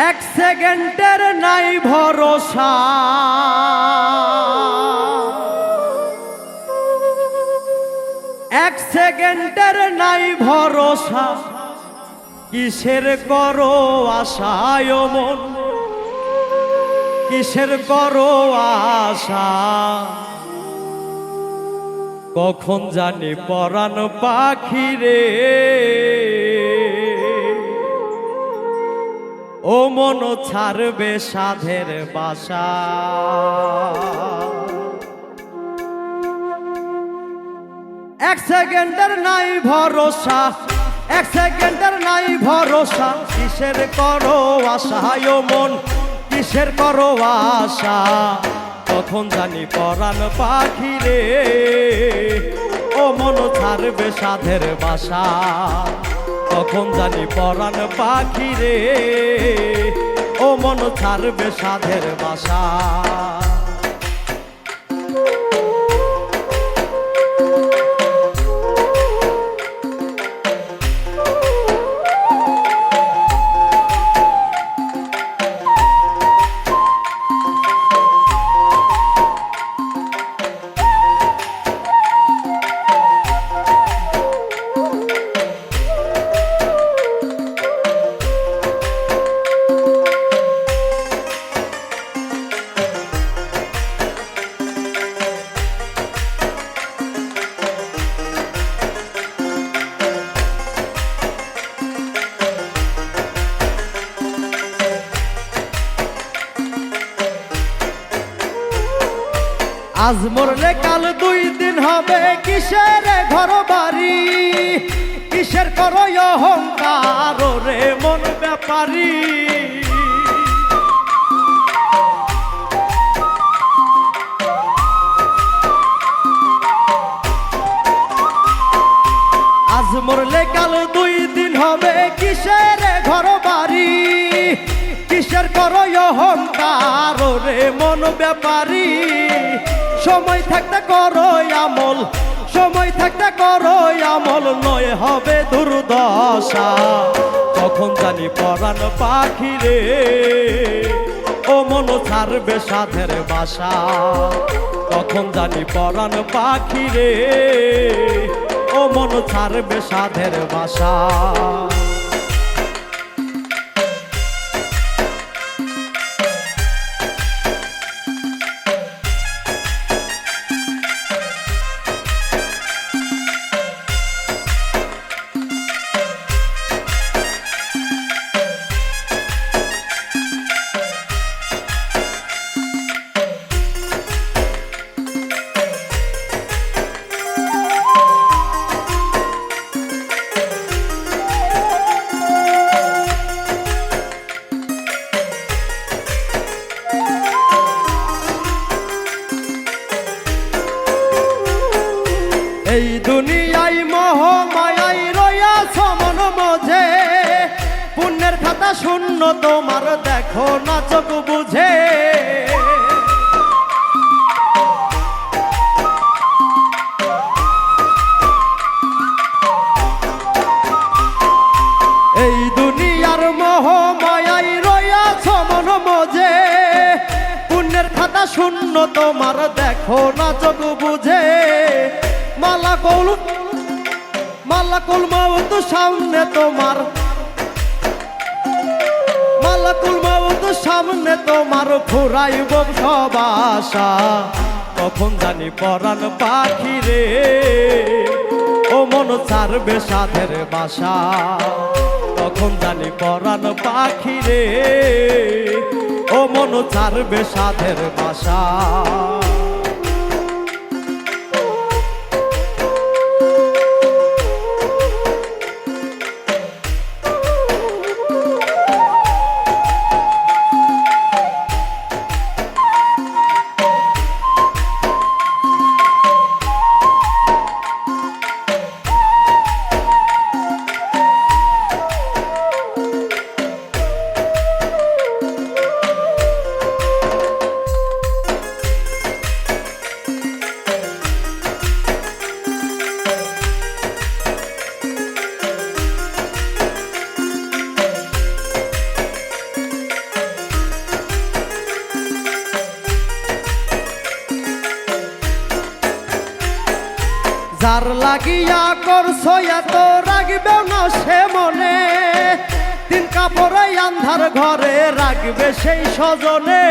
এক সেকেন্ডের নাই ভরসা, এক সেকেন্ডের নাই ভরসা, কিসের করো আশায় মন, কিসের করো আশা, কখন জানি পরাণ পাখি রে ও মন ছাড়বে সাধের বাসা। এক সেকেন্ডের নাই ভরসা, এক সেকেন্ডের নাই ভরসা, কিসের করো আশা ও মন, কিসের করো আশা, কখন জানি পরাণ পাখি রে ও মন ছাড়বে সাধের বাসা, কখন জানি পরাণ পাখি রে ও মন ছাড়বে সাধের বাসা। আজ মরলে কাল দুই দিন হবে, কিসের ঘর বাড়ি, কিসের করো অহংকার রে মন ব্যাপারী। আজ মরলে কাল দুই দিন হবে, কিসের ঘর বাড়ি, কিসের করো অহংকার রে মন ব্যাপারী। সময় থাকতে করো আমল, সময় থাকতে করো আমল, নয় হবে দুর্দশা, কখন জানি পরাণ পাখি রে ও মন ছাড়বে সাধের বাসা, কখন জানি পরাণ পাখি রে ও মন ছাড়বে সাধের বাসা। এই দুনিয়ায় মোহ মায়াই রয়াছ মন মধ্যে, পুণ্যের খাতা শূন্য তোমার দেখো না চোখ বুঝে। এই দুনিয়ার মোহ মায়াই রয়াছ মন মধ্যে, পুণ্যের খাতা শূন্য তোমার দেখো না চোখ বুঝে। মালাকুল মউত সামনে তোমার, মালাকুল মউত সামনে তোমার ফুরাইব সব আশা, কখন জানি পরাণ পাখি রে ও মন ছাড়বে সাধের বাসা, কখন জানি পরাণ পাখি রে ও মন ছাড়বে সাধের বাসা। যার লাগিয়া করছো এত রাখবে না সে মনে, তিন কাপড়ে আন্ধার ঘরে রাখবে সেই স্বজনে।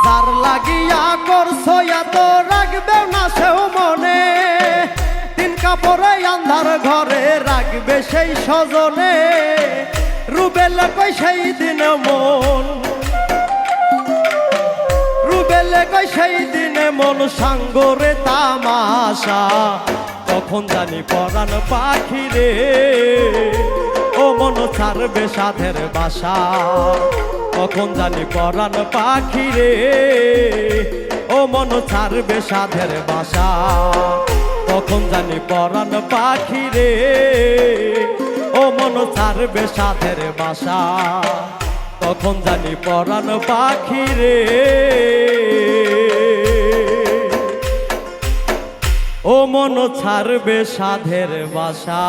যার লাগিয়া করছো এত রাখবে না সেও মনে, তিন কাপড়ে আন্ধার ঘরে রাখবে সেই স্বজনে। রুবেল কই সেই দিন মন, রুবেল কই সেই দিনে মন সাঙ্গরে তামাশা, তখন জানি পরাণ পাখি রে ও মন ছাড়বে সাধের বাসা, তখন জানি পরাণ পাখি রে ও মন ছাড়বে সাধের বাসা, তখন জানি পরাণ পাখি রে ও মন ছাড়বে সাধের বাসা, তখন জানি পরাণ পাখি রে ও মন ছাড়বে সাধের বাসা।